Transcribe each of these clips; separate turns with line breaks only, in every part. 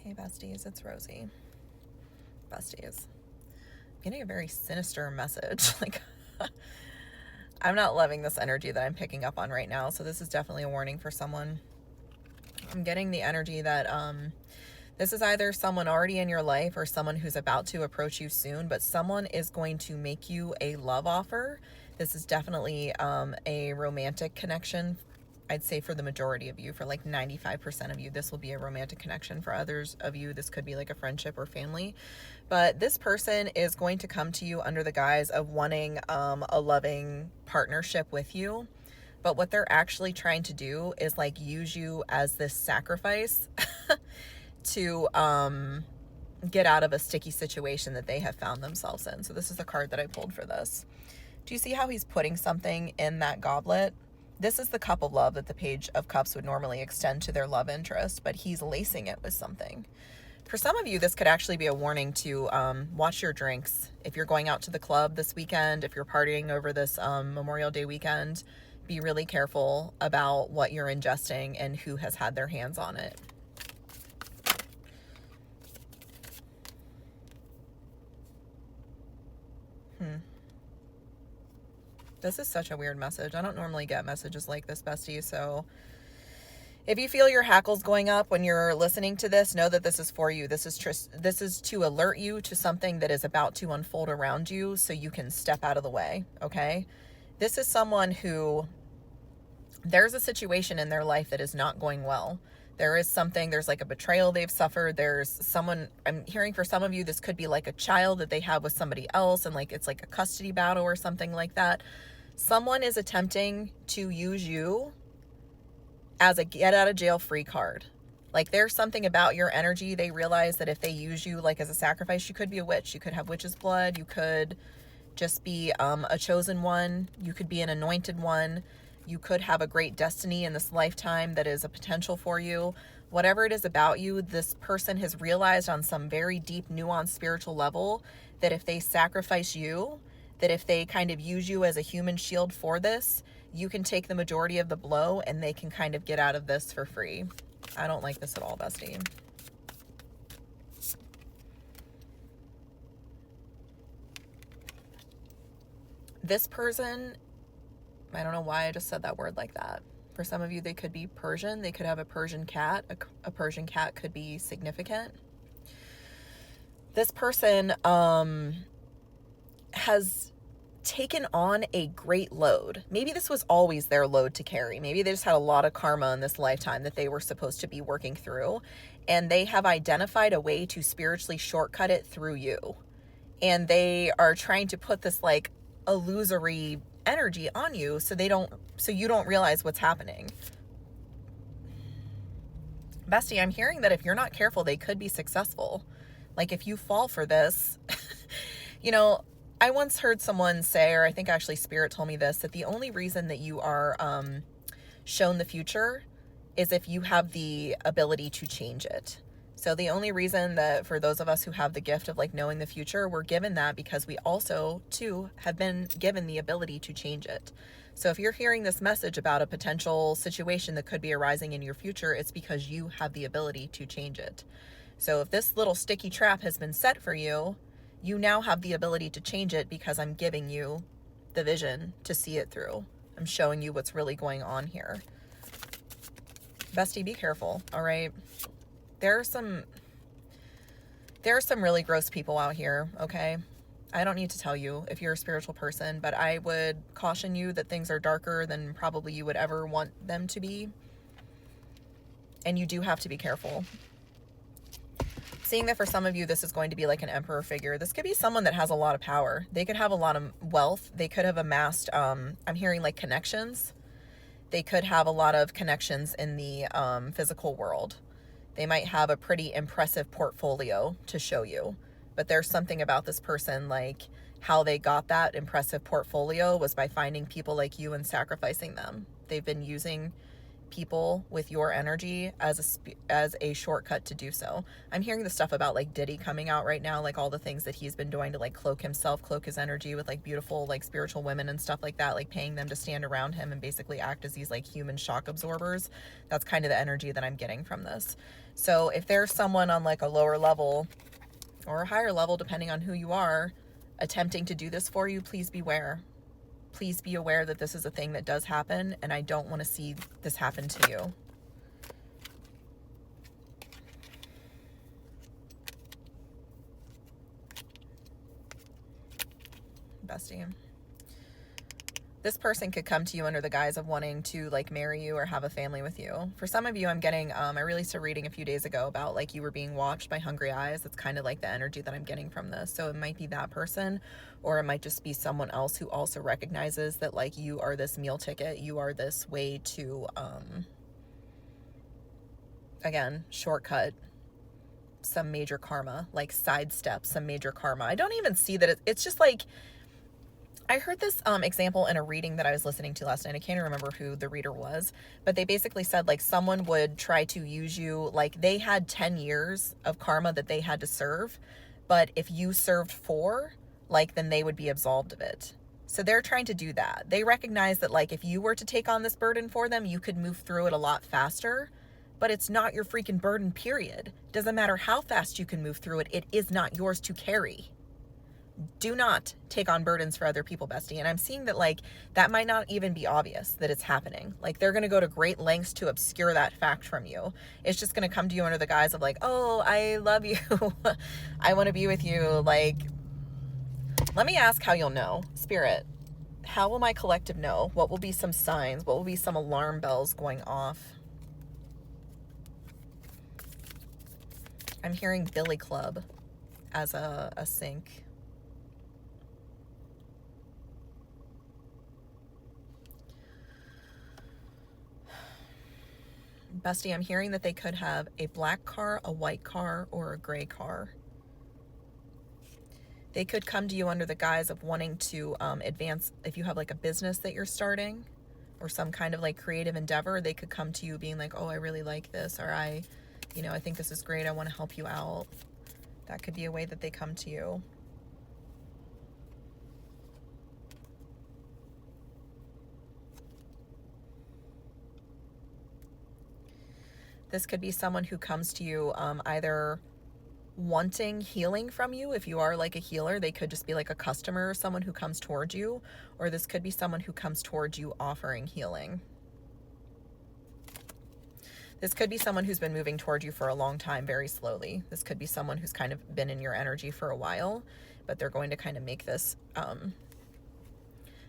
Hey besties, it's Rosie. Besties. I'm getting a very sinister message. I'm not loving this energy that I'm picking up on right now, so this is definitely a warning for someone. I'm getting the energy that this is either someone already in your life or someone who's about to approach you soon, but someone is going to make you a love offer. This is definitely a romantic connection. I'd say for the majority of you, for like 95% of you, this will be a romantic connection. For others of you, this could be like a friendship or family. But this person is going to come to you under the guise of wanting a loving partnership with you. But what they're actually trying to do is like use you as this sacrifice to get out of a sticky situation that they have found themselves in. So this is the card that I pulled for this. Do you see how he's putting something in that goblet? This is the cup of love that the Page of Cups would normally extend to their love interest, but he's lacing it with something. For some of you, this could actually be a warning to watch your drinks. If you're going out to the club this weekend, if you're partying over this Memorial Day weekend, be really careful about what you're ingesting and who has had their hands on it. This is such a weird message. I don't normally get messages like this, bestie. So if you feel your hackles going up when you're listening to this, know that this is for you. This is to alert you to something that is about to unfold around you so you can step out of the way, okay? This is someone who, there's a situation in their life that is not going well. There's like a betrayal they've suffered. There's someone, I'm hearing for some of you, this could be like a child that they have with somebody else and like it's like a custody battle or something like that. Someone is attempting to use you as a get out of jail free card. Like there's something about your energy. They realize that if they use you like as a sacrifice, you could be a witch. You could have witch's blood. You could just be a chosen one. You could be an anointed one. You could have a great destiny in this lifetime that is a potential for you. Whatever it is about you, this person has realized on some very deep, nuanced spiritual level that if they sacrifice you, that if they kind of use you as a human shield for this, you can take the majority of the blow and they can kind of get out of this for free. I don't like this at all, bestie. This person, I don't know why I just said that word like that. For some of you, they could be Persian. They could have a Persian cat. A Persian cat could be significant. This person has taken on a great load. Maybe this was always their load to carry. Maybe they just had a lot of karma in this lifetime that they were supposed to be working through. And they have identified a way to spiritually shortcut it through you. And they are trying to put this like illusory energy on you so you don't realize what's happening. Bestie, I'm hearing that if you're not careful, they could be successful. Like if you fall for this, I once heard someone say, or I think actually Spirit told me this, that the only reason that you are shown the future is if you have the ability to change it. So the only reason that for those of us who have the gift of like knowing the future, we're given that because we also too have been given the ability to change it. So if you're hearing this message about a potential situation that could be arising in your future, it's because you have the ability to change it. So if this little sticky trap has been set for you, you now have the ability to change it because I'm giving you the vision to see it through. I'm showing you what's really going on here. Bestie, be careful, all right? There are some really gross people out here, okay? I don't need to tell you if you're a spiritual person, but I would caution you that things are darker than probably you would ever want them to be. And you do have to be careful. Seeing that for some of you, this is going to be like an emperor figure. This could be someone that has a lot of power. They could have a lot of wealth. They could have amassed, I'm hearing like connections. They could have a lot of connections in the physical world. They might have a pretty impressive portfolio to show you. But there's something about this person, like how they got that impressive portfolio was by finding people like you and sacrificing them. They've been using people with your energy as a shortcut to do so. I'm hearing the stuff about like Diddy coming out right now, like all the things that he's been doing to like cloak himself, cloak his energy with like beautiful like spiritual women and stuff like that, like paying them to stand around him and basically act as these like human shock absorbers. That's kind of the energy that I'm getting from this. So if there's someone on like a lower level or a higher level, depending on who you are, attempting to do this for you, please beware. Please be aware that this is a thing that does happen, and I don't want to see this happen to you. Bestie. This person could come to you under the guise of wanting to like marry you or have a family with you. For some of you, I'm getting, I released a reading a few days ago about like you were being watched by hungry eyes. That's kind of like the energy that I'm getting from this. So it might be that person, or it might just be someone else who also recognizes that like you are this meal ticket. You are this way to, again, shortcut some major karma, like sidestep some major karma. I don't even see that it's just like, I heard this example in a reading that I was listening to last night. I can't remember who the reader was, but they basically said like someone would try to use you, like they had 10 years of karma that they had to serve, but if you served 4, like then they would be absolved of it. So they're trying to do that. They recognize that like if you were to take on this burden for them, you could move through it a lot faster, but it's not your freaking burden, period. Doesn't matter how fast you can move through it, it is not yours to carry. Do not take on burdens for other people, bestie. And I'm seeing that like that might not even be obvious that it's happening. Like they're going to go to great lengths to obscure that fact from you. It's just going to come to you under the guise of like, oh, I love you. I want to be with you. Like, let me ask how you'll know. Spirit, how will my collective know? What will be some signs? What will be some alarm bells going off? I'm hearing Billy Club as a sync. Bestie, I'm hearing that they could have a black car, a white car, or a gray car. They could come to you under the guise of wanting to advance. If you have like a business that you're starting or some kind of like creative endeavor, they could come to you being like, oh, I really like this, or I think this is great. I want to help you out. That could be a way that they come to you. This could be someone who comes to you either wanting healing from you. If you are like a healer, they could just be like a customer or someone who comes towards you, or this could be someone who comes towards you offering healing. This could be someone who's been moving toward you for a long time, very slowly. This could be someone who's kind of been in your energy for a while, but they're going to kind of make this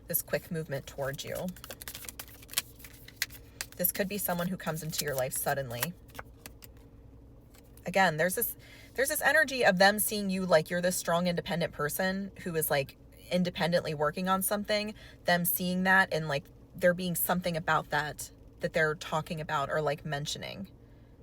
this quick movement towards you. This could be someone who comes into your life suddenly. Again, there's this energy of them seeing you like you're this strong, independent person who is like independently working on something, them seeing that and like there being something about that they're talking about or like mentioning.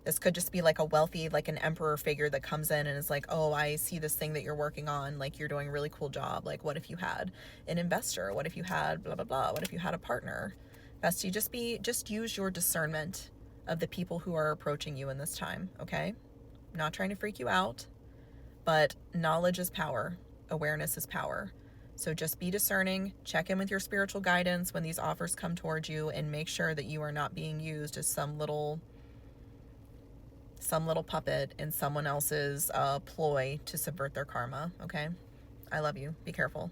This could just be like a wealthy, like an emperor figure that comes in and is like, oh, I see this thing that you're working on. Like you're doing a really cool job. Like what if you had an investor? What if you had blah, blah, blah? What if you had a partner? Bestie, just use your discernment of the people who are approaching you in this time, okay? I'm not trying to freak you out, but knowledge is power. Awareness is power. So just be discerning, check in with your spiritual guidance when these offers come towards you, and make sure that you are not being used as some little puppet in someone else's ploy to subvert their karma, okay? I love you. Be careful.